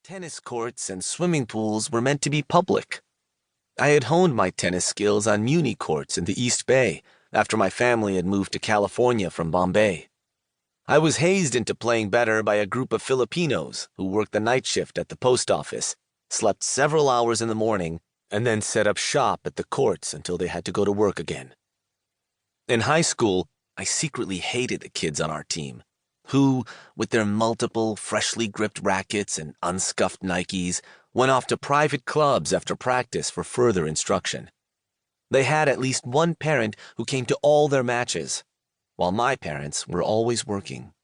Tennis courts and swimming pools were meant to be public. I had honed my tennis skills on Muni courts in the East Bay after my family had moved to California from Bombay. I was hazed into playing better by a group of Filipinos who worked the night shift at the post office, slept several hours in the morning, and then set up shop at the courts until they had to go to work again. In high school, I secretly hated the kids on our team, who, with their multiple, freshly gripped rackets and unscuffed Nikes, went off to private clubs after practice for further instruction. They had at least one parent who came to all their matches, while my parents were always working.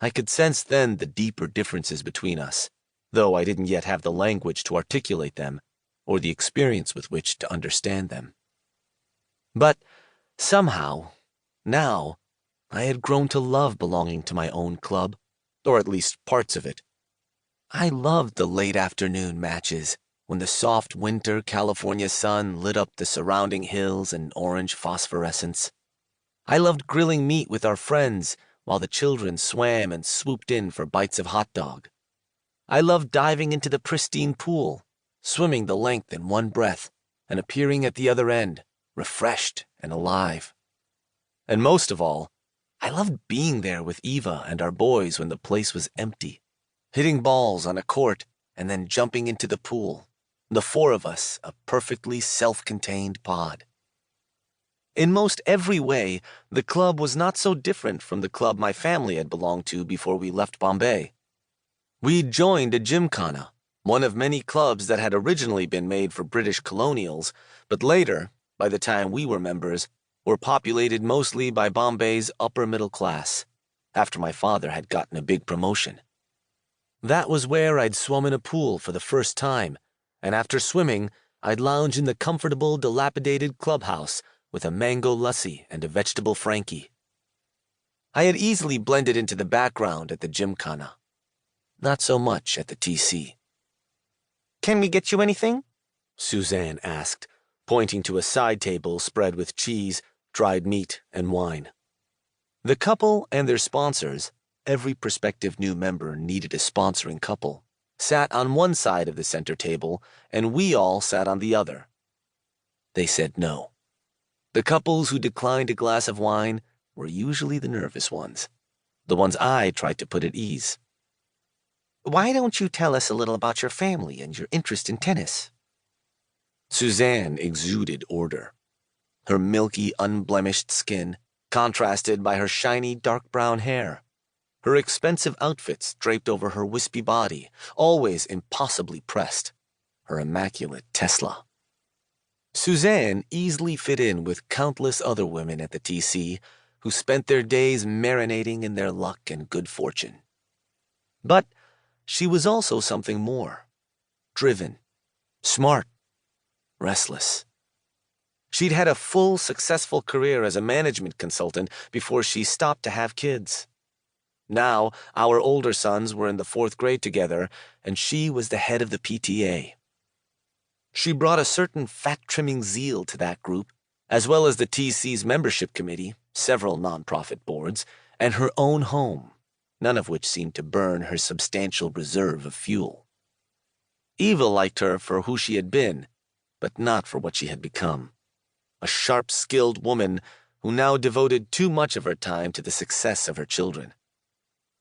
I could sense then the deeper differences between us, though I didn't yet have the language to articulate them or the experience with which to understand them. But somehow, now, I had grown to love belonging to my own club, or at least parts of it. I loved the late afternoon matches, when the soft winter California sun lit up the surrounding hills in orange phosphorescence. I loved grilling meat with our friends while the children swam and swooped in for bites of hot dog. I loved diving into the pristine pool, swimming the length in one breath, and appearing at the other end, refreshed and alive. And most of all, I loved being there with Eva and our boys when the place was empty, hitting balls on a court and then jumping into the pool, the four of us, a perfectly self-contained pod. In most every way, the club was not so different from the club my family had belonged to before we left Bombay. We'd joined a gymkhana, one of many clubs that had originally been made for British colonials, but later, by the time we were members, were populated mostly by Bombay's upper middle class, after my father had gotten a big promotion. That was where I'd swum in a pool for the first time, and after swimming, I'd lounge in the comfortable, dilapidated clubhouse with a mango lassi and a vegetable Frankie. I had easily blended into the background at the gymkhana. Not so much at the TC. "Can we get you anything?" Suzanne asked, pointing to a side table spread with cheese, dried meat, and wine. The couple and their sponsors, every prospective new member needed a sponsoring couple, sat on one side of the center table, and we all sat on the other. They said no. The couples who declined a glass of wine were usually the nervous ones, the ones I tried to put at ease. "Why don't you tell us a little about your family and your interest in tennis?" Suzanne exuded order. Her milky, unblemished skin, contrasted by her shiny, dark brown hair. Her expensive outfits draped over her wispy body, always impossibly pressed. Her immaculate Tesla. Suzanne easily fit in with countless other women at the TC who spent their days marinating in their luck and good fortune. But she was also something more. Driven, smart, restless. She'd had a full, successful career as a management consultant before she stopped to have kids. Now, our older sons were in the 4th grade together, and she was the head of the PTA. She brought a certain fat-trimming zeal to that group, as well as the TC's membership committee, several nonprofit boards, and her own home, none of which seemed to burn her substantial reserve of fuel. Eva liked her for who she had been, but not for what she had become. A sharp, skilled woman who now devoted too much of her time to the success of her children.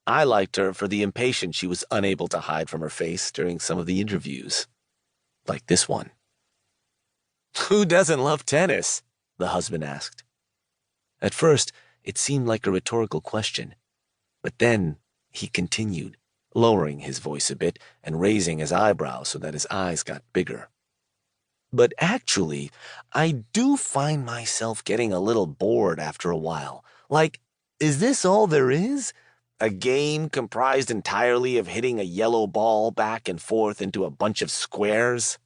I liked her for the impatience she was unable to hide from her face during some of the interviews. Like this one. "Who doesn't love tennis?" the husband asked. At first, it seemed like a rhetorical question, but then he continued, lowering his voice a bit and raising his eyebrows so that his eyes got bigger. "But actually, I do find myself getting a little bored after a while. Like, is this all there is? A game comprised entirely of hitting a yellow ball back and forth into a bunch of squares?"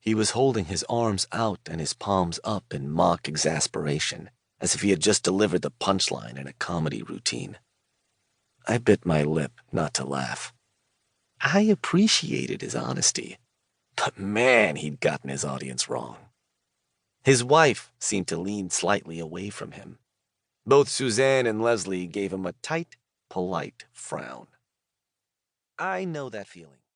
He was holding his arms out and his palms up in mock exasperation, as if he had just delivered the punchline in a comedy routine. I bit my lip not to laugh. I appreciated his honesty. But man, he'd gotten his audience wrong. His wife seemed to lean slightly away from him. Both Suzanne and Leslie gave him a tight, polite frown. I know that feeling.